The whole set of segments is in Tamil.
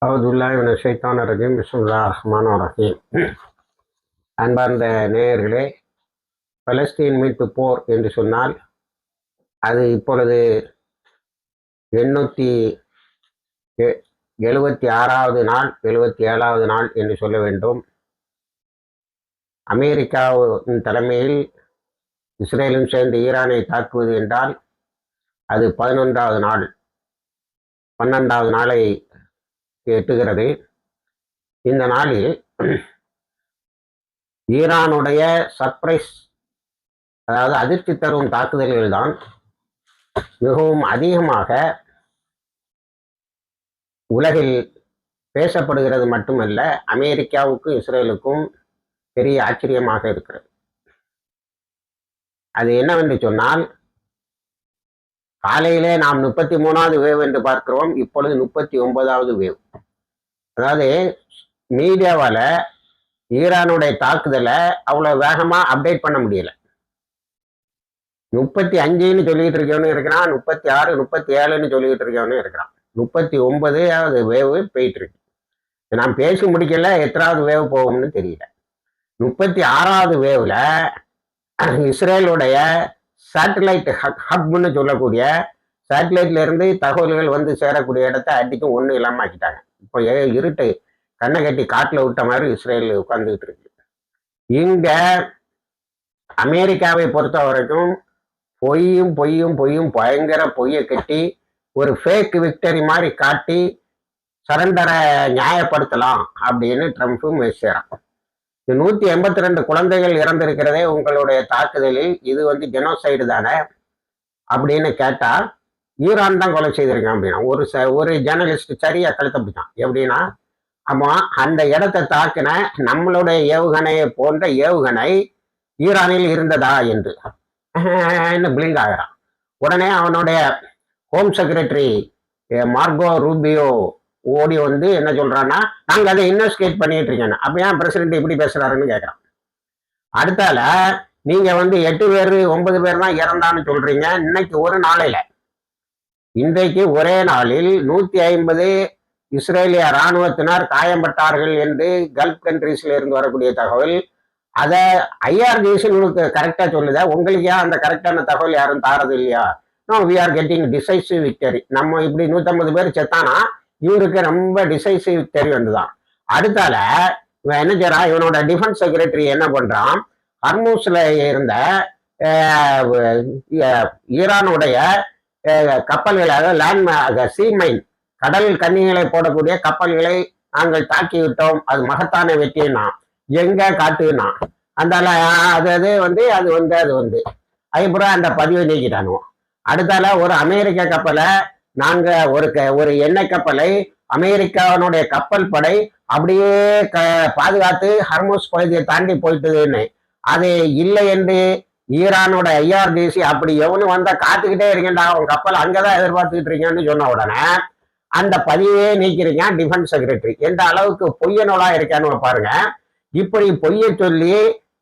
பிஸ்மில்லாஹிர் ரஹ்மானிர் ரஹீம். அன்பார்ந்த நேயர்களே, பலஸ்தீன் மீட்பு போர் என்று சொன்னால் அது இப்பொழுது 876வது நாள் 77வது நாள் என்று சொல்ல வேண்டும். அமெரிக்காவின் தலைமையில் இஸ்ரேலும் சேர்ந்து ஈரானை தாக்குவது என்றால் அது 12வது நாளை எட்டுகிறது. இந்த நாளில் ஈரானுடைய சர்ப்ரைஸ், அதாவது அதிர்ச்சி தரும் தாக்குதல்கள் தான் மிகவும் அதிகமாக உலகில் பேசப்படுகிறது. மட்டுமல்ல, அமெரிக்காவுக்கும் இஸ்ரேலுக்கும் பெரிய ஆச்சரியமாக இருக்கிறது. அது என்னவென்று சொன்னால், காலையிலே நாம் 33வது வேவ் என்று பார்க்கிறோம், இப்பொழுது 39வது வேவ். அதாவது மீடியாவால் ஈரானுடைய தாக்குதலை அவ்வளோ வேகமாக அப்டேட் பண்ண முடியல. 35ன்னு சொல்லிட்டு இருக்கவனு இருக்கிறான், 36, 37ன்னு சொல்லிட்டு இருக்கவனு இருக்கிறான், 39வது வேவ் போயிட்டு இருக்கு. நாம் பேசி முடிக்கல, எத்தனாவது வேவ் போகும்னு தெரியல. 36வது வேவ்ல இஸ்ரேலுடைய சேட்டலைட் ஹப்னு சொல்லக்கூடிய சேட்டலைட்ல இருந்து தகவல்கள் வந்து சேரக்கூடிய இடத்த அடிக்கும் ஒன்றும் இல்லாமல் ஆக்கிட்டாங்க. இப்போ இருட்டு கண்ணை கட்டி காட்டில் விட்ட மாதிரி இஸ்ரேல் உட்கார்ந்துகிட்டு இருக்கு. இங்க அமெரிக்காவை பொறுத்த வரைக்கும் பொய்யும் பயங்கர பொய்யை கட்டி ஒரு ஃபேக் விக்டரி மாதிரி காட்டி சரண்டரை நியாயப்படுத்தலாம் அப்படின்னு ட்ரம்ப்பும் செய்கிறான். 182 குழந்தைகள் இறந்திருக்கிறதே உங்களுடைய தாக்குதலில், இது ஜெனோசைடு தானே அப்படின்னு கேட்டா, ஈரான் தான் கொலை செய்திருக்கான் அப்படின்னா ஒரு ஜேர்னலிஸ்ட் சரியா கழுத்தப்பிட்டான். எப்படின்னா, ஆமா, அந்த இடத்தை தாக்கின நம்மளுடைய ஏவுகணையை போன்ற ஏவுகணை ஈரானில் இருந்ததா என்று பிளிங்க் ஆகிறான். உடனே அவனுடைய ஹோம் செக்ரட்டரி மார்கோ ரூபியோ ஓடி வந்து என்ன சொல்றான்னா, நாங்கள் அதை இன்வெஸ்டிகேட் பண்ணிட்டு இருக்கேன். அப்ப ஏன் பிரசிடென்ட் இப்படி பேசுறாருன்னு கேட்கறான். அடுத்தால நீங்க 8 பேர் 9 பேர் தான் இறந்தான்னு சொல்றீங்க. இன்னைக்கு ஒரு நாளையில, இன்றைக்கு ஒரே நாளில் 150 இஸ்ரேலிய இராணுவத்தினர் காயம்பட்டார்கள் என்று கல்ஃப் கண்ட்ரீஸ்ல இருந்து வரக்கூடிய தகவல். அதை ஐஆர்ஜிசி உங்களுக்கு கரெக்டா சொல்லுதா? உங்களுக்கு ஏன் அந்த கரெக்டான தகவல் யாரும் தாரது இல்லையா? No, we are getting decisive victory. நம்ம இப்படி 150 பேர் செத்தானா, இவருக்கு ரொம்ப டிசைசிவ் விக்டரி வந்துதான். அடுத்தால இவன் என்ன செய்யறான், இவனோட டிஃபென்ஸ் செக்ரட்டரி என்ன பண்றான், ஹர்மூஸ்ல இருந்த ஈரானுடைய கப்பல்களை, அதாவது லேண்ட் சீமைன் கடல் கன்னிகளை போடக்கூடிய கப்பல்களை நாங்கள் தாக்கி விட்டோம், அது மகத்தான வெற்றினா எங்க காட்டுனா அந்த அது அதுக்கப்புறம் அந்த பதிவை நீக்கிட்டானுவோம். அடுத்தால ஒரு அமெரிக்க கப்பலை, நாங்க ஒரு எண்ணெய் கப்பலை அமெரிக்காவினுடைய கப்பல் படை அப்படியே பாதுகாத்து ஹர்மூஸ் பகுதியை தாண்டி போயிட்டுதுன்னு, அது இல்லை என்று ஈரானோட ஐஆர்டிசி அப்படி எவனு வந்தா காத்துக்கிட்டே இருக்கேன்டா, அவன் கப்பல் அங்கதான் எதிர்பார்த்துக்கிட்டு இருக்கேன்னு சொன்ன உடனே அந்த பதிவே நீக்கிறீங்க டிஃபென்ஸ் செக்ரட்டரி. எந்த அளவுக்கு பொய்யனோலா இருக்கான்னு பாருங்க. இப்படி பொய்ய சொல்லி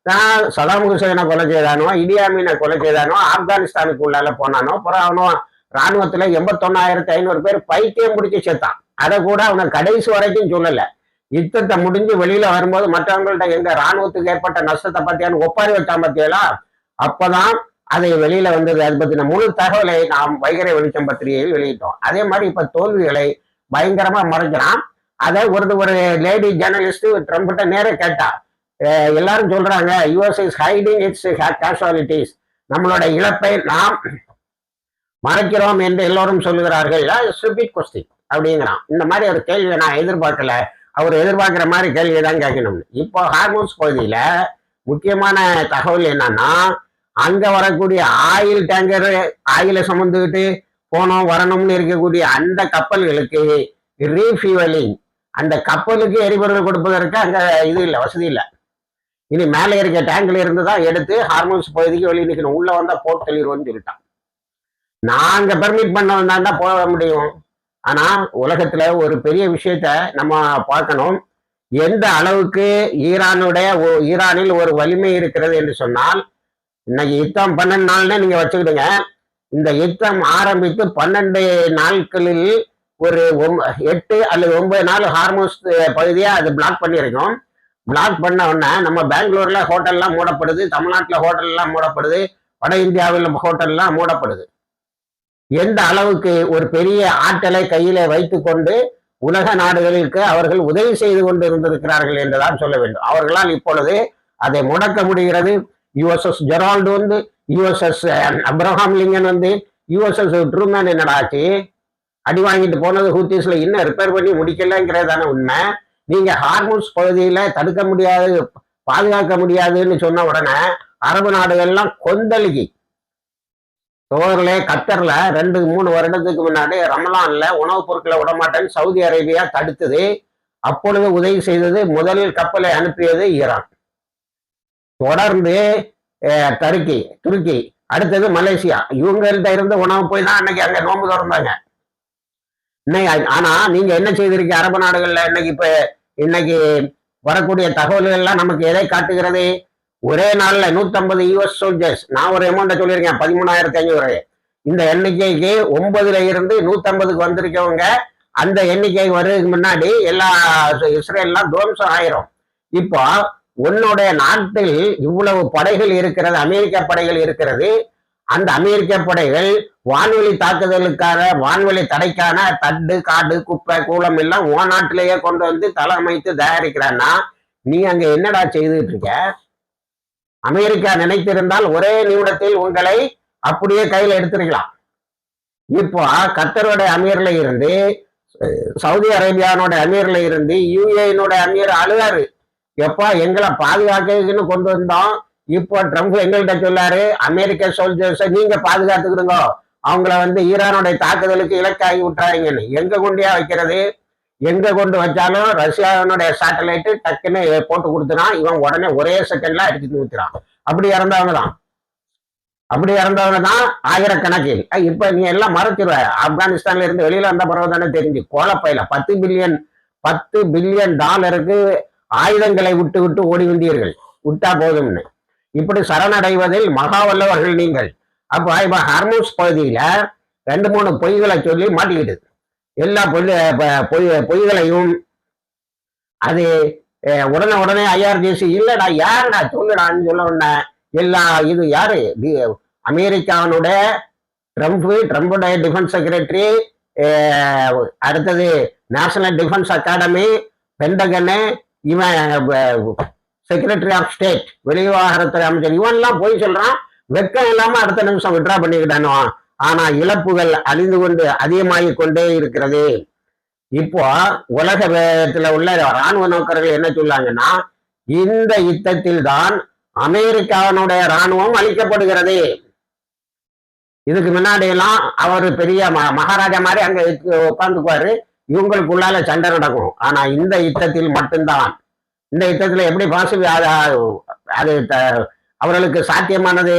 நான் சதாம் ஹுசைனை கொலை செய்தானோ, இடியாமீனை கொலை செய்தானோ, ஆப்கானிஸ்தானுக்கு உள்ளால போனானோ, அப்புறம் அவனும் இராணுவத்துல 89,500 பேர் பைத்தியம் முடிச்சு சேர்த்தான். அதை கூட அவனை கடைசி வரைக்கும் சொல்லல. யுத்தத்தை முடிஞ்சு வெளியில வரும்போது மற்றவங்கள்ட்ட எங்க இராணுவத்துக்கு ஏற்பட்ட நஷ்டத்தை பத்தியான்னு ஒப்பாரி வச்சா பத்தியலா, அப்பதான் அதை வெளியில வந்தது. அதை பத்தின முழு தகவலை நாம் வைகரை வெளிச்சம் பத்திரிகையில் வெளியிட்டோம். அதே மாதிரி இப்ப தோல்விகளை பயங்கரமா மறைக்கிறான். அதை ஒரு லேடி ஜேர்னலிஸ்ட் ட்ரம்ப்கிட்ட நேர கேட்டா, எல்லாரும் சொல்றாங்க US is hiding it's casualties, நம்மளோட இழப்பை நாம் மறைக்கிறோம் என்று எல்லோரும் சொல்லுகிறார்கள். ஸ்டூபிட் கொஸ்டின் அப்படிங்கிறான். இந்த மாதிரி ஒரு கேள்வியை நான் எதிர்பார்க்கல, அவர் எதிர்பார்க்கிற மாதிரி கேள்வியை தான் கேட்கணும். இப்போ ஹார்மோன்ஸ் பகுதியில முக்கியமான தகவல் என்னன்னா, அங்க வரக்கூடிய ஆயில் டேங்கர், ஆயிலை சுமந்துக்கிட்டு போனோம் வரணும்னு இருக்கக்கூடிய அந்த கப்பல்களுக்கு ரீஃபியூவலிங், அந்த கப்பலுக்கு எரிபொருள் கொடுப்பதற்கு அங்க இது இல்லை, வசதி இல்லை. இனி மேலே இருக்க டேங்க்ல இருந்து தான் எடுத்து ஹார்மோன்ஸ் பகுதிக்கு வெளியே நிற்கணும். உள்ள வந்தா போட்டு தெளிவுன்னு சொல்லிட்டான். நாங்க பெர்மிட் பண்ண வந்தாண்டா போக முடியும். ஆனா உலகத்துல ஒரு பெரிய விஷயத்த நம்ம பார்க்கணும். எந்த அளவுக்கு ஈரானில் ஒரு வலிமை இருக்கிறது என்று சொன்னால், இன்னைக்கு யுத்தம் 12 நாள்னு நீங்க வச்சுக்கிடுங்க. இந்த யுத்தம் ஆரம்பித்து 12 நாட்களில் ஒரு 8 அல்லது 9 நாள் ஹார்மோஸ் பகுதியா அது பிளாக் பண்ணியிருக்கோம். பிளாக் பண்ண உடனே நம்ம பெங்களூர்ல ஹோட்டல்லாம் மூடப்படுது, தமிழ்நாட்டுல ஹோட்டல் எல்லாம் மூடப்படுது, வட இந்தியாவில் ஹோட்டல்லாம் மூடப்படுது. எந்த அளவுக்கு ஒரு பெரிய ஆற்றலை கையில வைத்துக் கொண்டு உலக நாடுகளுக்கு அவர்கள் உதவி செய்து கொண்டு இருந்திருக்கிறார்கள் என்றுதான் சொல்ல வேண்டும். அவர்களால் இப்பொழுது அதை முடக்க முடிகிறது. யுஎஸ்எஸ் ஜெரால்டு வந்து, யுஎஸ்எஸ் அப்ரஹாம் லிங்கன் வந்து, யுஎஸ்எஸ் ட்ரூமேன் என்னடா ஆச்சு, அடி வாங்கிட்டு போனது ஹூத்திஸ்ல இன்னும் ரிப்பேர் பண்ணி முடிக்கலங்கிறதான உண்மை. நீங்க ஹார்மோன்ஸ் பகுதியில தடுக்க முடியாது, பாதுகாக்க முடியாதுன்னு சொன்ன உடனே அரபு நாடுகள்லாம் கொந்தளிக்கி சோர்ல கத்தர்ல 2-3 வருடத்துக்கு முன்னாடி ரமலான்ல உணவுப் பொருட்களை விடமாட்டேன்னு சவுதி அரேபியா தடுத்தது. அப்பொழுது உதவி செய்தது, முதல் கப்பலை அனுப்பியது ஈரான். தொடர்ந்து துருக்கி, அடுத்தது மலேசியா. இவங்கள்ட்ட இருந்த உணவு போய் தான் அன்னைக்கு அங்க நோன்பு திறந்தாங்க. இன்னைக்கு ஆனா நீங்க என்ன செய்திருக்கீங்க அரபு நாடுகள்ல? இன்னைக்கு வரக்கூடிய தகவல்கள் எல்லாம் நமக்கு எதை காட்டுகிறது? ஒரே நாள்ல 150 யுஎஸ் சோல்ஜர்ஸ், நான் ஒரு அமௌண்ட்டை சொல்லியிருக்கேன் 13,500. இந்த எண்ணிக்கைக்கு 9ல இருந்து 150க்கு வந்திருக்கவங்க. அந்த எண்ணிக்கை வர்றதுக்கு முன்னாடி எல்லா இஸ்ரேல்லாம் துவம்சம் ஆயிரும். இப்போ உன்னுடைய நாட்டில் இவ்வளவு படைகள் இருக்கிறது, அமெரிக்க படைகள் இருக்கிறது. அந்த அமெரிக்க படைகள் வான்வெளி தாக்குதலுக்கான, வான்வெளி தடைக்கான தட்டு, காடு, குப்பை, கூலம் எல்லாம் உன் நாட்டிலேயே கொண்டு வந்து தலைமைத்து தயாரிக்கிறான்னா நீ அங்க என்னடா செய்துட்டு இருக்க? அமெரிக்கா நினைத்திருந்தால் ஒரே நிமிடத்தில் உங்களை அப்படியே கையில எடுத்துருக்கலாம். இப்போ கத்தருடைய அமீர்ல இருந்து, சவுதி அரேபியானோட அமீர்ல இருந்து, யுஏனுடைய அமீர் அழுகாரு, எப்பா எங்களை பாதுகாக்கிறதுன்னு கொண்டு வந்தோம். இப்போ ட்ரம்ப் எங்கள்கிட்ட சொல்லாரு, அமெரிக்க சோல்ஜர்ஸை நீங்க பாதுகாத்துக்கிடுங்க, அவங்கள வந்து ஈரானுடைய தாக்குதலுக்கு இலக்காகி விட்டுறாங்கன்னு. எங்க கொண்டியா வைக்கிறது? எங்க கொண்டு வச்சாலும் ரஷ்யாவினுடைய சேட்டலைட்டு டக்குன்னு போட்டு கொடுத்துறான். இவன் உடனே ஒரே செகண்ட்ல அடிச்சு ஊத்துறான். அப்படி இறந்தவங்க தான் ஆயிரக்கணக்கில். இப்ப நீ எல்லாம் மறைச்சிருவ. ஆப்கானிஸ்தான்ல இருந்து வெளியில வந்த பிறகு தானே தெரிஞ்சு கோலப்பையில $10 பில்லியன் ஆயுதங்களை விட்டு விட்டு ஓடி வந்தீர்கள். விட்டா போதும்னு இப்படி சரணடைவதில் மகா வல்லவர்கள் நீங்கள். அப்ப இப்ப ஹார்மோஸ் பகுதியில 2-3 பொய்களை சொல்லி மாட்டிக்கிட்டு எல்லா பொய்களையும் அது உடனே ஐஆர்ஜிசி இல்லடா யாருடா சொல்லுடான்னு சொல்ல உடனே எல்லா இது யாரு அமெரிக்காவுடைய ட்ரம்புடைய டிஃபென்ஸ் செக்ரட்டரி, அடுத்தது நேஷனல் டிஃபென்ஸ் அகாடமி, பென்டகனு, இவன் செக்ரட்டரி ஆஃப் ஸ்டேட், வெளிவிவகாரத்துறை அமைச்சர், இவன்லாம் போய் சொல்றான். வெக்கம் இல்லாம அடுத்த நிமிஷம் விட்ரா பண்ணிக்கிட்டானோ. ஆனா இழப்புகள் அழிந்து கொண்டு அதிகமாகி கொண்டே இருக்கிறது. இப்போ உலக வேகத்துல உள்ள இராணுவ நோக்கர்கள் என்ன சொல்லாங்கன்னா, இந்த யுத்தத்தில் தான் அமெரிக்காவினுடைய இராணுவம் அழிக்கப்படுகிறது. இதுக்கு முன்னாடி எல்லாம் அவர் பெரிய மகாராஜா மாதிரி அங்க உட்காந்துக்குவாரு, இவங்களுக்குள்ளால சண்டை நடக்கும். ஆனா இந்த யுத்தத்தில் மட்டும்தான், இந்த யுத்தத்துல எப்படி பாசிபிள் அது அவர்களுக்கு சாத்தியமானது?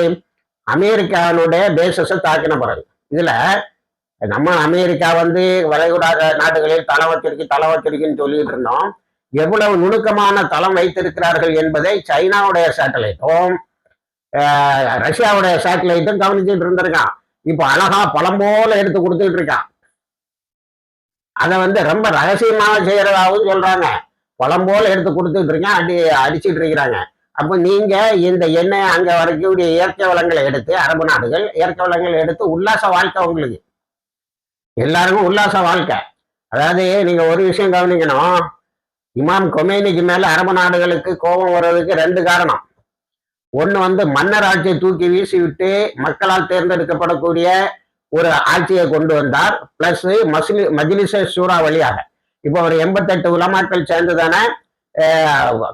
அமெரிக்காவினுடைய பேசஸை தாக்கின பிறகு. இதுல நம்ம அமெரிக்கா வந்து வளைகுடா நாடுகளில் தளம் வச்சிருக்குன்னு சொல்லிட்டு இருந்தோம். எவ்வளவு நுணுக்கமான தளம் வைத்திருக்கிறார்கள் என்பதை சைனாவுடைய சேட்டலைட்டும் ரஷ்யாவுடைய சேட்டலைட்டும் கவனிச்சுட்டு இருந்திருக்கான். இப்ப அழகா பழம் போல எடுத்து கொடுத்துட்டு இருக்கான். அதை வந்து ரொம்ப ரகசியமாக செய்யறதாகவும் சொல்றாங்க. பழம் போல எடுத்து கொடுத்துட்டு இருக்கான், அடிச்சுட்டு இருக்கிறாங்க. அப்போ நீங்க இந்த எண்ணெய் அங்க வரைக்கூடிய இயற்கை வளங்களை எடுத்து, அரபு நாடுகள் இயற்கை வளங்களை எடுத்து உல்லாச வாழ்க்கை, உங்களுக்கு எல்லாருக்கும் உல்லாச வாழ்க்கை. அதாவது நீங்க ஒரு விஷயம் கவனிக்கணும், இமாம் கொமேனிக்கு மேல அரபு நாடுகளுக்கு கோபம் வர்றதுக்கு 2 காரணம். ஒண்ணு வந்து மன்னர் ஆட்சியை தூக்கி வீசி விட்டு மக்களால் தேர்ந்தெடுக்கப்படக்கூடிய ஒரு ஆட்சியை கொண்டு வந்தார். பிளஸ் மஜ்லிஸே ஷூரா வழியாக இப்போ ஒரு 88 உலமாக்கள் சேர்ந்துதானே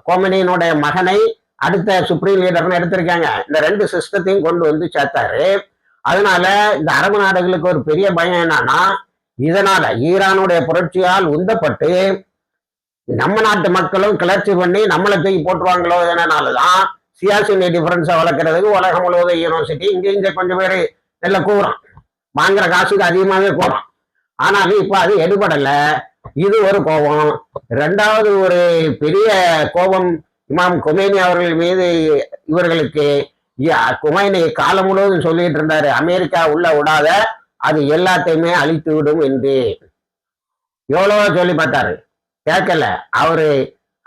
கோமனியினுடைய மகனை அடுத்த சுப்ரீம் லீடர்னு எடுத்திருக்காங்க. இந்த 2 சிஸ்டத்தையும் கொண்டு வந்து சேர்த்தாரு. அதனால இந்த அரபு நாடுகளுக்கு ஒரு பெரிய பயம் என்னன்னா, இதனால ஈரானுடைய புரட்சியால் உந்தப்பட்டு நம்ம நாட்டு மக்களும் கிளர்ச்சி பண்ணி நம்மளை தூக்கி போட்டுருவாங்களோ. இதனாலதான் சியாசின் டிஃபரன்ஸை வளர்க்கறதுக்கு உலகம் முழுவதும் யூனிவர்சிட்டி இங்க கொஞ்சம் பேர் நல்ல கூறான், வாங்குற காசுக்கு அதிகமாகவே கூறான். ஆனாலும் இப்ப அது எடுபடல. இது ஒரு கோபம். 2வது ஒரு பெரிய கோபம் இமாம் கொமேனி அவர்கள் மீது இவர்களுக்கு. கொமேனி காலம் முழுவதும் சொல்லிட்டு இருந்தாரு, அமெரிக்கா உள்ள விடாத, அது எல்லாத்தையுமே அழித்து விடும் என்று. எவ்வளவோ சொல்லி பார்த்தாரு, கேட்கல. அவரு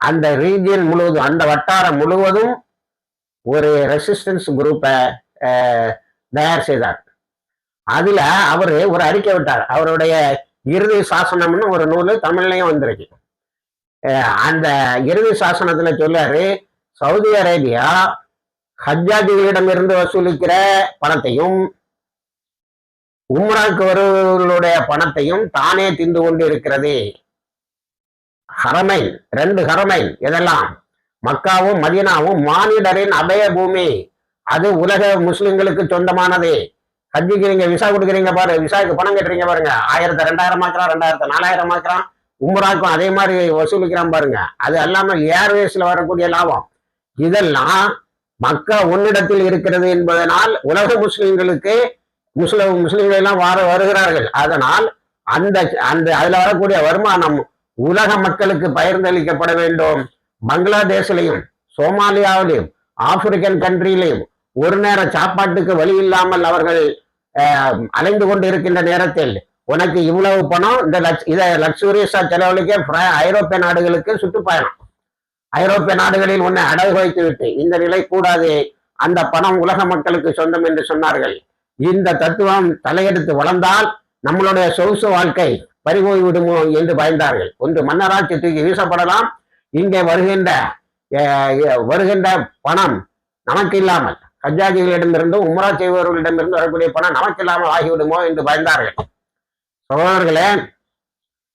அந்த ரீஜியன் முழுவதும், அந்த வட்டாரம் முழுவதும் ஒரு ரெசிஸ்டன்ஸ் குரூப்பை தயார் செய்தார். அதுல அவரு ஒரு அறிக்கை விட்டார். அவருடைய இறுதி சாசனம்னு ஒரு நூல் தமிழ்லையும் வந்திருக்கு. அந்த இறுதி சாசனத்துல சொல்லாரு, சவுதி அரேபியா ஹஜ்ஜாஜிகளிடம் இருந்து வசூலிக்கிற பணத்தையும் உம்ராக்கு வருவர்களுடைய பணத்தையும் தானே தின்று கொண்டு இருக்கிறது. ஹரமைன், 2 ஹரமைன், இதெல்லாம் மக்காவும் மதீனாவும் மானிடரின் அபய பூமி. அது உலக முஸ்லிம்களுக்கு சொந்தமானது. ஹஜ்ஜுக்கு நீங்க விசா கொடுக்குறீங்க பாரு, விசாவுக்கு பணம் கட்டுறீங்க பாருங்க, 1000 2000 ஆக்குறான், 2000 4000 ஆக்குறான். உம்ராக்கும் அதே மாதிரி வசூலிக்கிறான் பாருங்க. அது அல்லாமல் ஏர்வேஸ்ல வரக்கூடிய லாபம். இதெல்லாம் மக்கா உன்னிடத்தில் இருக்கிறது என்பதனால் உலக முஸ்லிம்களுக்கு முஸ்லிம்கள் எல்லாம் வருகிறார்கள். அதனால் அந்த அந்த அதுல வரக்கூடிய வருமானம் உலக மக்களுக்கு பகிர்ந்தளிக்கப்பட வேண்டும். பங்களாதேஷ்லையும் சோமாலியாவிலையும் ஆப்பிரிக்கன் கண்ட்ரிலையும் ஒரு நேர சாப்பாட்டுக்கு வழி இல்லாமல் அவர்கள் அலைந்து கொண்டு இருக்கின்ற நேரத்தில் உனக்கு இவ்வளவு பணம், இதை லக்ஸூரியஸா செலவழிக்க ஐரோப்பிய நாடுகளுக்கு சுற்றுப்பயணம், ஐரோப்பிய நாடுகளில் உன்னை அடகு வைத்து விட்டு, இந்த நிலை கூடாது, அந்த பணம் உலக மக்களுக்கு சொந்தம் என்று சொன்னார்கள். இந்த தத்துவம் தலையெடுத்து வளர்ந்தால் நம்மளுடைய சொகுசு வாழ்க்கை பறிபோய் விடுமோ என்று பயந்தார்கள். ஒன்று மன்னராட்சி தூக்கி வீசப்படலாம், இங்கே வருகின்ற பணம் நமக்கு இல்லாமல், ஹஜ்ஜாஜிகளிடமிருந்தும் உம்ரா செய்பவர்களிடமிருந்து வரக்கூடிய பணம் நமக்கு இல்லாமல் ஆகிவிடுமோ என்று பயந்தார்கள். சகோதரர்களே,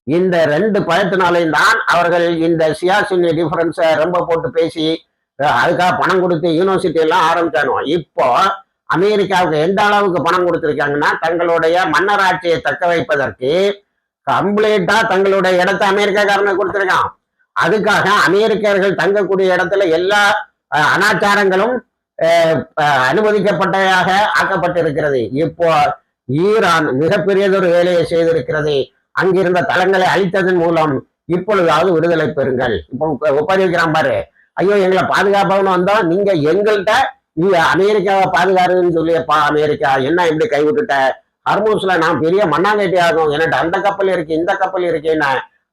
இந்த 2 பயத்தினாலையும் தான் அவர்கள் இந்த சியாசின் டிஃபரன்ஸை ரொம்ப போட்டு பேசி அதுக்காக பணம் கொடுத்து யூனிவர்சிட்டி எல்லாம் ஆரம்பிச்சானோ. இப்போ அமெரிக்காவுக்கு எந்த அளவுக்கு பணம் கொடுத்திருக்காங்கன்னா, தங்களுடைய மன்னராட்சியை தக்க வைப்பதற்கு கம்ப்ளீட்டா தங்களுடைய இடத்தை அமெரிக்காக்காரனுக்கு கொடுத்திருக்கான். அதுக்காக அமெரிக்கர்கள் தங்கக்கூடிய இடத்துல எல்லா அனாச்சாரங்களும் அனுமதிக்கப்பட்டதாக ஆக்கப்பட்டிருக்கிறது. இப்போ ஈரான் மிகப்பெரியதொரு வேலையை செய்திருக்கிறது. அங்கிருந்த தளங்களை அழித்ததன் மூலம் இப்பொழுதாவது விடுதலை பெறுங்கள். இப்போ ஒப்படைக்கிறான் பாரு, ஐயோ எங்களை பாதுகாப்பாகனு வந்தோம், நீங்க எங்கள்கிட்ட அமெரிக்காவை பாதுகாருன்னு சொல்லியப்பா, அமெரிக்கா என்ன இப்படி கைவிட்டுட்ட, ஹர்மூஸ்ல நான் பெரிய மண்ணாங்கட்டி ஆகும், என்கிட்ட அந்த கப்பல் இருக்கு இந்த கப்பல் இருக்கேன்னு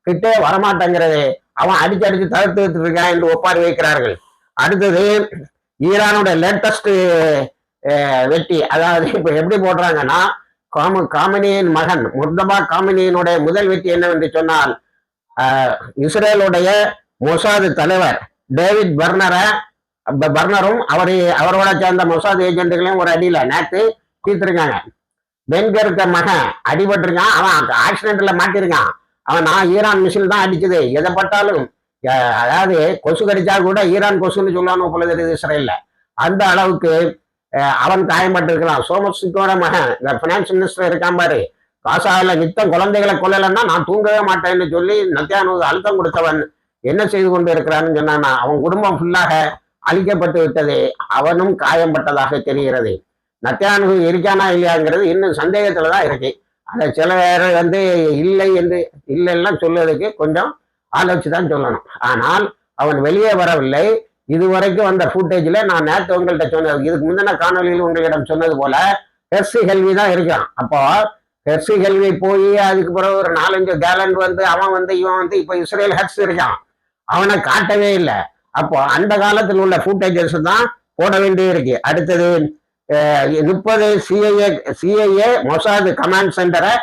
கிட்டே வரமாட்டேங்கிறது, அவன் அடிச்சு தடுத்து இருக்கான் என்று ஒப்பாரி வைக்கிறார்கள். அடுத்தது ஈரானோட லேட்டஸ்ட் வெற்றி, அதாவது இப்ப எப்படி போடுறாங்கன்னா, காமினியின் மகன் முர்தபா காமினியினுடைய முதல் வெற்றி என்னவென்று சொன்னால், இஸ்ரேலுடைய மொசாது தலைவர் டேவிட் பர்னரும் அவரோட சேர்ந்த மொசாது ஏஜென்ட்டுகளையும் ஒரு அடியில நேற்று தீர்த்திருக்காங்க. பென்கருக்கு மகன் அடிபட்டிருக்கான், அவன் ஆக்சிடென்ட்ல மாட்டிருக்கான். அவன் நான் ஈரான் மிசில் தான் அடிச்சது, எதை பட்டாலும், அதாவது கொசு கடிச்சா கூட ஈரான் கொசுன்னு சொல்லுவானு போல தெரியுது இஸ்ரேல்ல. அந்த அளவுக்கு அவன் காயப்பட்டிருக்கலாம். சோமசுக்கோட மகன் இந்த பினான்ஸ் மினிஸ்டர் இருக்கான் பாரு, காசால நித்தம் குழந்தைகளை கொல்லலைன்னா நான் தூங்கவே மாட்டேன்னு சொல்லி நத்தியானு அழுத்தம் கொடுத்தவன் என்ன செய்து கொண்டு இருக்கிறான்னு சொன்னான்னா, அவன் குடும்பம் ஃபுல்லாக அழிக்கப்பட்டு விட்டது, அவனும் காயப்பட்டதாக தெரிகிறது. நத்தியானு இருக்கானா இல்லையாங்கிறது இன்னும் சந்தேகத்துலதான் இருக்கு. அதை சில பேர் இல்லை என்று இல்லைன்னா சொல்லுவதற்கு கொஞ்சம் ஆலோசிச்சுதான் சொல்லணும். ஆனால் அவன் வெளியே வரவில்லை. இதுவரைக்கும் வந்த ஃபுட்டேஜ்ல நான் நேற்று உங்கள்கிட்ட சொன்னது, இதுக்கு முந்தின காணொலியில் உங்களிடம் சொன்னது போல ஹெர்சி ஹெல்வி தான் இருக்கான். அப்போ ஹெர்சி ஹெல்வி போய் அதுக்கு பிறகு ஒரு 4-5 கேலண்ட் அவன் இவன் இப்போ இஸ்ரேல் ஹெர்ஸ் இருக்கான், அவனை காட்டவே இல்லை. அப்போ அந்த காலத்தில் உள்ள ஃபுட்டேஜஸ் தான் போட வேண்டிய இருக்கு. அடுத்தது 30 சிஐஏ மொசாத் கமாண்ட் சென்டரை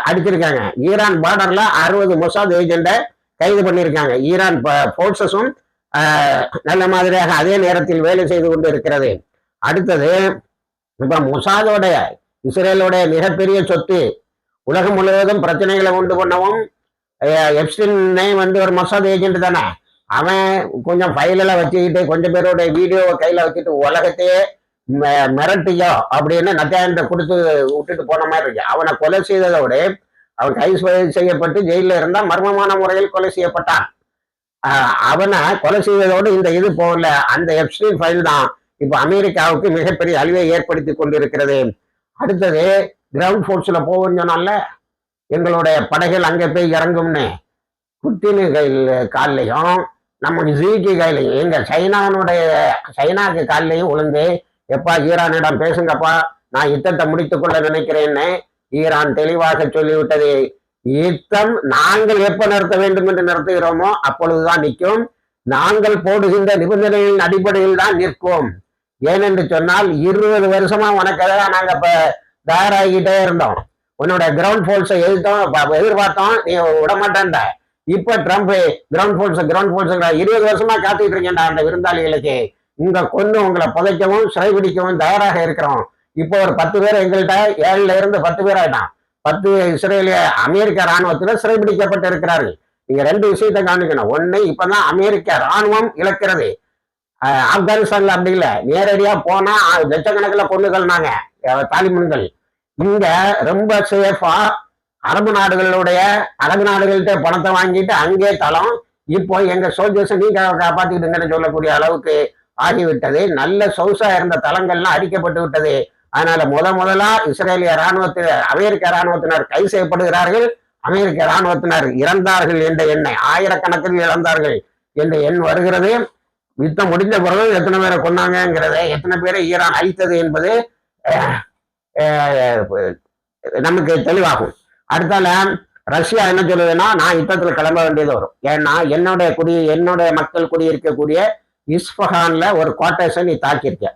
அடிச்சிருக்காங்க. ஈரான் பார்டர்ல 60 மொசாத் ஏஜென்ட்டை கைது பண்ணியிருக்காங்க. ஈரான் போர்சஸும் நல்ல மாதிரியாக அதே நேரத்தில் வேலை செய்து கொண்டு இருக்கிறது. அடுத்தது இப்ப மொசாதோடைய இஸ்ரேலுடைய மிகப்பெரிய சொத்து, உலகம் முழுவதும் பிரச்சனைகளை உண்டு பண்ணவும் எப்ஸ்டினை ஒரு மொசாத் ஏஜென்ட் தானே, அவன் கொஞ்சம் ஃபைலில் வச்சுக்கிட்டு கொஞ்சம் பேரோட வீடியோவை கையில வச்சுட்டு உலகத்தையே மிரட்டியோ அப்படின்னு நத்தியாயத்தை கொடுத்து விட்டுட்டு போன மாதிரி இருக்கு. அவனை கொலை செய்ததோடு அவன் கைது செய்யப்பட்டு ஜெயிலில் இருந்தால் மர்மமான முறையில் கொலை செய்யப்பட்டான். அவனை கொலை செய்வதோடு இந்த இது போகல, அந்த எப்ஸ்டீன் ஃபைல் தான் இப்போ அமெரிக்காவுக்கு மிகப்பெரிய அழிவை ஏற்படுத்தி கொண்டிருக்கிறது. அடுத்தது கிரவுண்ட் ஃபோர்ஸ்ல போகும்னு சொன்னால எங்களுடைய படைகள் அங்கே போய் இறங்கும்னு புத்தினு கால்லையும் நம்ம ஜிக்கு கையிலையும் எங்க சைனாக்கு காலிலையும் உளுந்து, எப்பா ஈரானிடம் பேசுங்கப்பா, நான் யுத்தத்தை முடித்துக் கொள்ள நினைக்கிறேன்னு ஈரான் தெளிவாக சொல்லிவிட்டது. யுத்தம் நாங்கள் எப்ப நிறுத்த வேண்டும் என்று நிறுத்துகிறோமோ அப்பொழுதுதான் நிற்கும். நாங்கள் போடுகின்ற நிபந்தனைகளின் அடிப்படையில் தான் நிற்கும். ஏனென்று சொன்னால் 20 வருஷமா உனக்கு எதிராக நாங்க இப்ப தயாராகிக்கிட்டே இருந்தோம். உன்னோட கிரவுண்ட் போல்ஸை எதிர்பார்த்தோம், நீ விடமாட்டேன்ட. இப்ப ட்ரம்ப் கிரவுண்ட் போல்ஸ் 20 வருஷமா காத்துக்கிட்டு இருக்கேன்டா அந்த விருந்தாளிகளுக்கு. இங்க கொண்டு உங்களை புதைக்கவும் சிறைபிடிக்கவும் தயாராக இருக்கிறோம். இப்போ ஒரு 10 பேர் எங்கள்கிட்ட 7ல இருந்து 10 பேர் ஆயிட்டான். 10 இஸ்ரேலிய அமெரிக்க இராணுவத்தில் சிறைபிடிக்கப்பட்டு இருக்கிறார்கள். நீங்க 2 விஷயத்தை காணிக்கணும். ஒண்ணு, இப்பதான் அமெரிக்க இராணுவம் இழக்கிறது. ஆப்கானிஸ்தான்ல அப்படி இல்லை, நேரடியா போனா லட்சக்கணக்கில் கொள்ளுகள்னாங்க தாலிபான்கள். இங்க ரொம்ப சேஃபா அரபு நாடுகள்கிட்ட பணத்தை வாங்கிட்டு அங்கே தளம். இப்போ எங்க சோல்ஜர்ஸ் நீங்க காப்பாத்திக்கிட்டுங்கன்னு சொல்லக்கூடிய அளவுக்கு ஆகிவிட்டது. நல்ல சொகுசா இருந்த தளங்கள்லாம் அடிக்கப்பட்டு விட்டது. அதனால முதலா இஸ்ரேலிய அமெரிக்க இராணுவத்தினர் கைது செய்யப்படுகிறார்கள். அமெரிக்க இராணுவத்தினர் இறந்தார்கள் என்ற எண்ணெய், ஆயிரக்கணக்கில் இழந்தார்கள் என்ற எண் வருகிறது. யுத்தம் முடிந்த பிறகு எத்தனை பேரை கொண்டாங்கிறத, எத்தனை பேரை ஈரான் அழித்தது என்பது நமக்கு தெளிவாகும். அடுத்தால ரஷ்யா என்ன சொல்லுதுன்னா, நான் யுத்தத்துல கிளம்ப வேண்டியது வரும். ஏன்னா என்னுடைய மக்கள் குடியிருக்கக்கூடிய இஸ்பஹான்ல ஒரு குவார்டர்ஸை நீ தாக்கியிருக்க.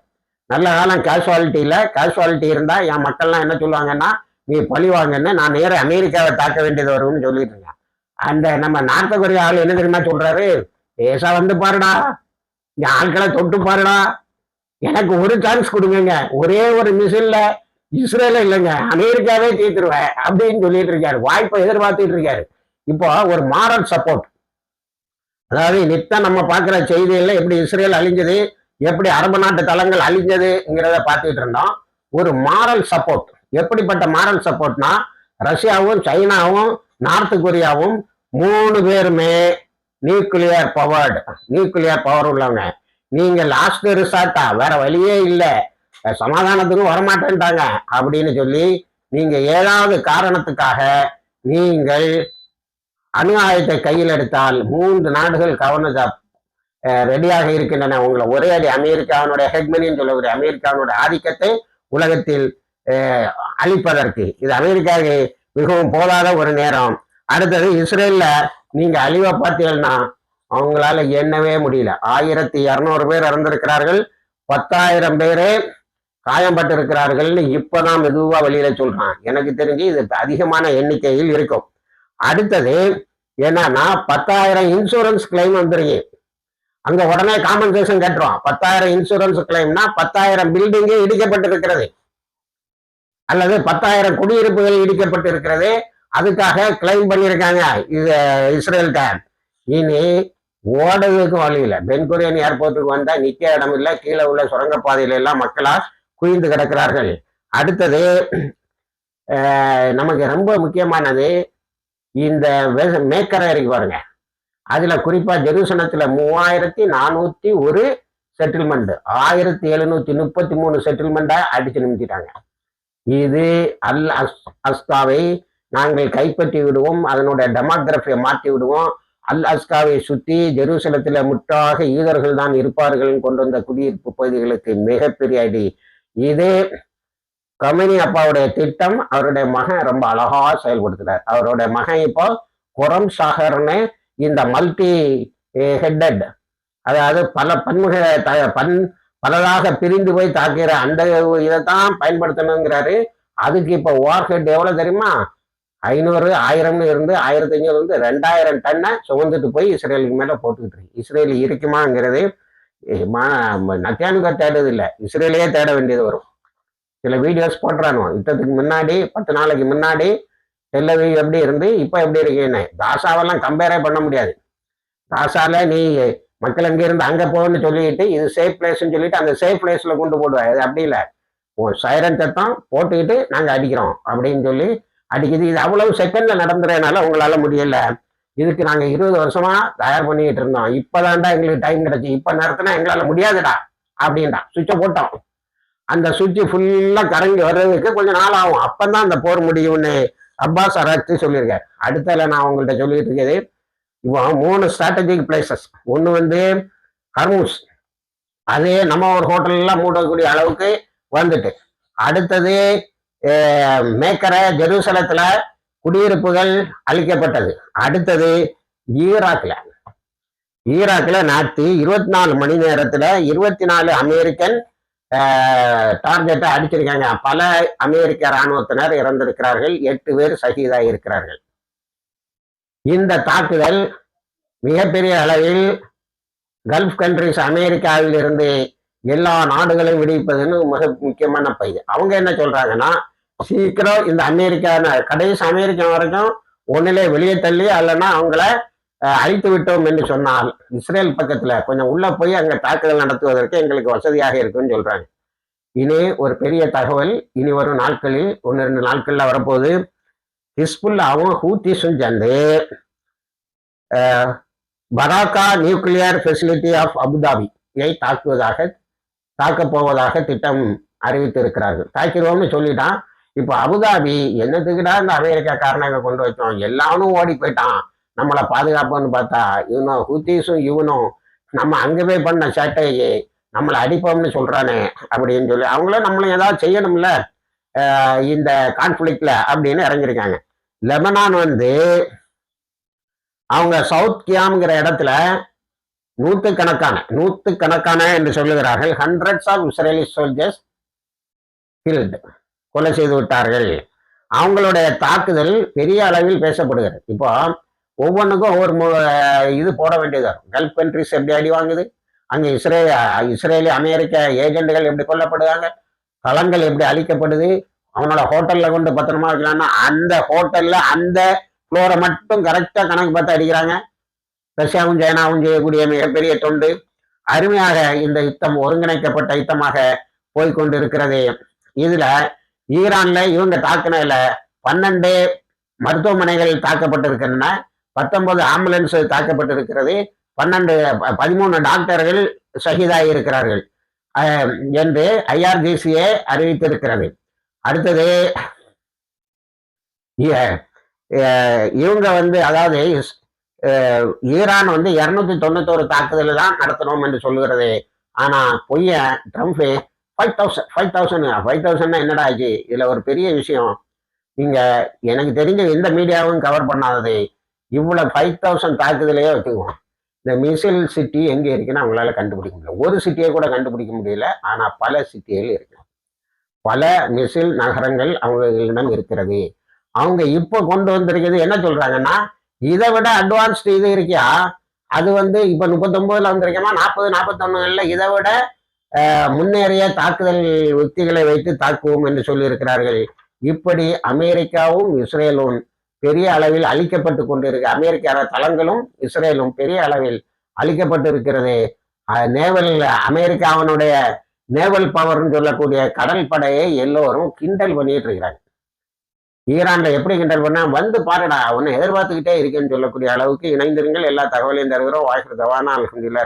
நல்ல காலம் கேஷுவாலிட்டி இருந்தா என் மக்கள்லாம் என்ன சொல்லுவாங்கன்னா, நீ பழிவாங்கன்னு நான் நேர அமெரிக்காவை தாக்க வேண்டியது வரும்னு சொல்லிட்டு இருக்கேன். அந்த நம்ம நார்த் கொரியா ஆள் என்ன தெரியுமா சொல்றாரு, பேசா வந்து பாருடா, ஆட்களை தொட்டு பாருடா, எனக்கு ஒரு சான்ஸ் கொடுங்க, ஒரே ஒரு மிசில்ல இஸ்ரேல இல்லைங்க அமெரிக்காவே தீர்த்துருவேன் அப்படின்னு சொல்லிட்டு இருக்காரு. வாய்ப்பை எதிர்பார்த்துட்டு இருக்காரு. இப்போ ஒரு மாரல் சப்போர்ட், அதாவது நித்தம் நம்ம பார்க்குற செய்திகள்ல எப்படி இஸ்ரேல் அழிஞ்சது, எப்படி அரபு நாட்டு தளங்கள் அழிஞ்சதுங்கிறத பார்த்துட்டு இருந்தோம். ஒரு மாரல் சப்போர்ட். எப்படிப்பட்ட மாரல் சப்போர்ட்னா, ரஷ்யாவும் சைனாவும் நார்த் கொரியாவும் 3 பேருமே நியூக்ளியர் பவர் உள்ளவங்க. நீங்க லாஸ்ட் ரிசார்ட்டா, வேற வழியே இல்லை, சமாதானத்துக்கு வரமாட்டேன்ட்டாங்க அப்படின்னு சொல்லி நீங்க ஏதாவது காரணத்துக்காக நீங்கள் அணு ஆயுதத்தை கையில் எடுத்தால் 3 நாடுகள் கவர்னர் ரெடியாக இருக்கின்றன. உங்களை ஒரே அடி அமெரிக்காவினுடைய ஹெக்மனின்னு சொல்லக்கூடிய அமெரிக்காவினுடைய ஆதிக்கத்தை உலகத்தில் அழிப்பதற்கு. இது அமெரிக்காவுக்கு மிகவும் போதாத ஒரு நேரம். அடுத்தது இஸ்ரேல்ல நீங்க அழிவை பார்த்தீங்கன்னா அவங்களால எண்ணவே முடியல. 1200 பேர் இறந்திருக்கிறார்கள், 10,000 பேரே காயம்பட்டு இருக்கிறார்கள்னு இப்பதான் மெதுவா வெளியில சொல்றான். எனக்கு தெரிஞ்சு இது அதிகமான எண்ணிக்கையில் இருக்கும். அடுத்தது என்னன்னா, 10,000 இன்சூரன்ஸ் கிளைம் வந்துருங்க. அங்க உடனே காம்பன்சேஷன் கட்டுறோம். 10,000 இன்சூரன்ஸ் கிளைம்னா 10,000 பில்டிங்கே இடிக்கப்பட்டிருக்கிறது, அல்லது 10,000 குடியிருப்புகள் இடிக்கப்பட்டு இருக்கிறது. அதுக்காக கிளைம் பண்ணியிருக்காங்க இது இஸ்ரேல்கிட்ட. இனி ஓடுறதுக்கு வழி இல்லை. பென்குரியன் ஏர்போர்ட்டுக்கு வந்தா நிக்க இடம் இல்லை. கீழே உள்ள சுரங்கப்பாதையில எல்லாம் மக்களா குவிந்து கிடக்கிறார்கள். அடுத்தது நமக்கு ரொம்ப முக்கியமானது இந்த மேக்கரை இறக்கி பாருங்க. அதுல குறிப்பா ஜெருசலத்துல 3,401 செட்டில்மெண்ட், 1,733 செட்டில்மெண்டா அடிச்சு நிமித்திட்டாங்க. இது அஸ்காவை நாங்கள் கைப்பற்றி விடுவோம், அதனுடைய டெமோகிராஃபியை மாற்றி விடுவோம், அஸ்காவை சுற்றி ஜெருசலத்துல முற்றாக யூதர்கள் தான் இருப்பார்கள் கொண்டு வந்த குடியிருப்பு பகுதிகளுக்கு மிகப்பெரிய அடி. இது கமினி அப்பாவுடைய திட்டம். அவருடைய மகன் ரொம்ப அழகா செயல்படுத்துறார். அவருடைய மகன் இப்போ குரம் சாகர்னு இந்த மல்டி ஹெட்டட், அதாவது பலதாக பிரிந்து போய் தாக்கிற அந்த இதைத்தான் பயன்படுத்தணுங்கிறாரு. அதுக்கு இப்போ வார் ஹெட் எவ்வளவு தெரியுமா, 500 1000 இருந்து 1500 இருந்து 2000 டன்னை சுமந்துட்டு போய் இஸ்ரேலுக்கு மேல போட்டுக்கிட்டு இருக்கு. இஸ்ரேல் இருக்குமாங்கிறது நத்தியானுக்கா தேடுறது இல்லை, இஸ்ரேலையே தேட வேண்டியது வரும். சில வீடியோஸ் போட்டுறானோ, யுத்தத்துக்கு முன்னாடி 10 நாளைக்கு முன்னாடி டெல்லவீவ் எப்படி இருந்து இப்போ எப்படி இருக்கேன்னு. காசாவெல்லாம் கம்பேரே பண்ண முடியாது. காசால நீ மக்கள் அங்கே இருந்து அங்கே போகணும்னு சொல்லிட்டு இது சேஃப் பிளேஸ்ன்னு சொல்லிட்டு அந்த சேஃப் பிளேஸ்ல கொண்டு போடுவேன். அது அப்படி இல்லை, சைரன் சத்தம் போட்டுக்கிட்டு நாங்கள் அடிக்கிறோம் அப்படின்னு சொல்லி அடிக்குது. இது அவ்வளவு செகண்ட்ல நடந்துறதுனால உங்களால முடியல. இதுக்கு நாங்கள் 20 வருஷமா தயார் பண்ணிக்கிட்டு இருந்தோம். இப்போதான்டா எங்களுக்கு டைம் கிடைச்சி, இப்போ நேரத்தினா எங்களால முடியாதுடா அப்படின்டா சுவிட்சை போட்டோம். அந்த சுவிட்சு ஃபுல்லா கரண்டி வர்றதுக்கு கொஞ்சம் நாள் ஆகும். அப்பதான் அந்த போர் முடியும்னு அப்பாஸ் அரக்தி சொல்லியிருக்காரு. அடுத்தல நான் உங்கள்கிட்ட சொல்லிட்டு இருக்கிறது, இப்போ 3 ஸ்ட்ராட்டஜிக் பிளேசஸ். ஒன்று ஹர்மூஸ், அதே நம்ம ஒரு ஹோட்டல்லாம் மூடக்கூடிய அளவுக்கு வந்துட்டு. அடுத்தது மேக்கரை ஜெருசலத்துல குடியிருப்புகள் அழிக்கப்பட்டது. அடுத்தது ஈராக்ல நேற்று 24 மணி நேரத்துல 24 அமெரிக்கன் டார்கெட்டை அடிச்சிருக்காங்க. பல அமெரிக்க இராணுவத்தினர் இறந்திருக்கிறார்கள், 8 பேர் ஷஹீதாகி இருக்கிறார்கள். இந்த தாக்குதல் மிகப்பெரிய அளவில் கல்ஃப் கண்ட்ரிஸ் அமெரிக்காவில் இருந்து எல்லா நாடுகளையும் விடுவிப்பதுன்னு மிக முக்கியமான பகுதி. அவங்க என்ன சொல்றாங்கன்னா, சீக்கிரம் இந்த கடைசி அமெரிக்கா வரைக்கும் ஒன்னிலே வெளியே தள்ளி அல்லனா அவங்கள அழித்து விட்டோம் என்று சொன்னால் இஸ்ரேல் பக்கத்துல கொஞ்சம் உள்ள போய் அங்க தாக்குதல் நடத்துவதற்கு எங்களுக்கு வசதியாக இருக்குன்னு சொல்றாங்க. இனி ஒரு பெரிய தகவல் இனி வரும் நாட்களில் 1-2 நாட்கள்ல வரப்போகுது. ஹிஸ்புல்லாவும் ஹூத்திஸும் சேர்ந்து பராக்கா நியூக்ளியர் ஃபெசிலிட்டி ஆஃப் அபுதாபியை தாக்கப் போவதாக திட்டம் அறிவித்து இருக்கிறார்கள். தாக்கிடுவோம்னு சொல்லிட்டான். இப்போ அபுதாபி என்னத்துக்குடா இந்த அமெரிக்காக்காரனாக கொண்டு வச்சோம், எல்லாரும் ஓடி போயிட்டான், நம்மளை பாதுகாப்புன்னு பார்த்தா இவனும் ஹூத்திஸும் இவனும் நம்ம அங்கே போய் பண்ண சேட்டையை நம்மளை அடிப்போம்னு சொல்றானே அப்படின்னு சொல்லி அவங்களும் நம்மளும் ஏதாவது செய்யணும்ல இந்த கான்ஃபிளிக்ட்ல அப்படின்னு இறங்கியிருக்காங்க. லெபனான் அவங்க சவுத் கியாம்ங்கிற இடத்துல நூற்றுக்கணக்கான என்று சொல்லுகிறார்கள், hundreds of Israeli soldiers killed, கொலை செய்து விட்டார்கள். அவங்களுடைய தாக்குதல் பெரிய அளவில் பேசப்படுகிறது. இப்போ ஒவ்வொன்றுக்கும் ஒவ்வொரு இது போட வேண்டியது வரும். கல்ஃப் கண்ட்ரிஸ் எப்படி அடி வாங்குது, அங்கே இஸ்ரேலி அமெரிக்க ஏஜெண்டுகள் எப்படி கொல்லப்படுவாங்க, தளங்கள் எப்படி அழிக்கப்படுது, அவனோட ஹோட்டல்ல கொண்டு பத்திரமா வைக்கலாம்னா அந்த ஹோட்டல்ல அந்த ஃப்ளோரை மட்டும் கரெக்டா கணக்கு பார்த்து அடிக்கிறாங்க. ரஷ்யாவும் சைனாவும் செய்யக்கூடிய மிகப்பெரிய தொண்டு. அருமையாக இந்த யுத்தம் ஒருங்கிணைக்கப்பட்ட யுத்தமாக போய்கொண்டிருக்கிறது. இதுல ஈரான்ல இவங்க தாக்குனதுல 12 மருத்துவமனைகள் தாக்கப்பட்டிருக்கின்றன, 19 ஆம்புலன்ஸ் தாக்கப்பட்டிருக்கிறது, 13 டாக்டர்கள் ஷஹீதாகி இருக்கிறார்கள் என்று IRGCA அறிவித்திருக்கிறது. அடுத்தது இவங்க அதாவது ஈரான் 291 தாக்குதல் தான் நடத்தணும் என்று சொல்லுகிறது. ஆனா ட்ரம்ப் 5000 என்னடா ஆச்சு. இதுல ஒரு பெரிய விஷயம், நீங்க எனக்கு தெரிஞ்ச எந்த மீடியாவும் கவர் பண்ணாதது, இவ்வளவு 5000 தாக்குதலையே வச்சுக்குவோம். இந்த மிசில் சிட்டி எங்க இருக்குன்னு அவங்களால கண்டுபிடிக்க முடியல. ஒரு சிட்டியை கூட கண்டுபிடிக்க முடியல. ஆனா பல சிட்டிகள் இருக்கு, பல மிசில் நகரங்கள் அவங்களிடம் இருக்கிறது. அவங்க இப்போ கொண்டு வந்திருக்கிறது என்ன சொல்றாங்கன்னா, இதை விட அட்வான்ஸ்டு இது இருக்கியா, அது இப்ப 39ல வந்திருக்கமா, 40-41ல இதை விட முன்னேறிய தாக்குதல் உத்திகளை வைத்து தாக்குவோம் என்று சொல்லியிருக்கிறார்கள். இப்படி அமெரிக்காவும் இஸ்ரேலும் பெரிய அளவில் அழிக்கப்பட்டு கொண்டிருக்கு. அமெரிக்க தளங்களும் இஸ்ரேலும் பெரிய அளவில் அழிக்கப்பட்டு இருக்கிறது. அமெரிக்காவினுடைய நேவல் பவர்னு சொல்லக்கூடிய கடல் படையை எல்லோரும் கிண்டல் பண்ணிட்டு இருக்கிறாங்க. ஈரான்ல எப்படி கிண்டல் பண்ணா, பாருடா உன்னை எதிர்பார்த்துக்கிட்டே இருக்கேன்னு சொல்லக்கூடிய அளவுக்கு இணைந்திருங்கள். எல்லா தகவலையும் தருகிறோம். வாய்ஸ் தவானா அல்ஹம்துலில்லாஹ்.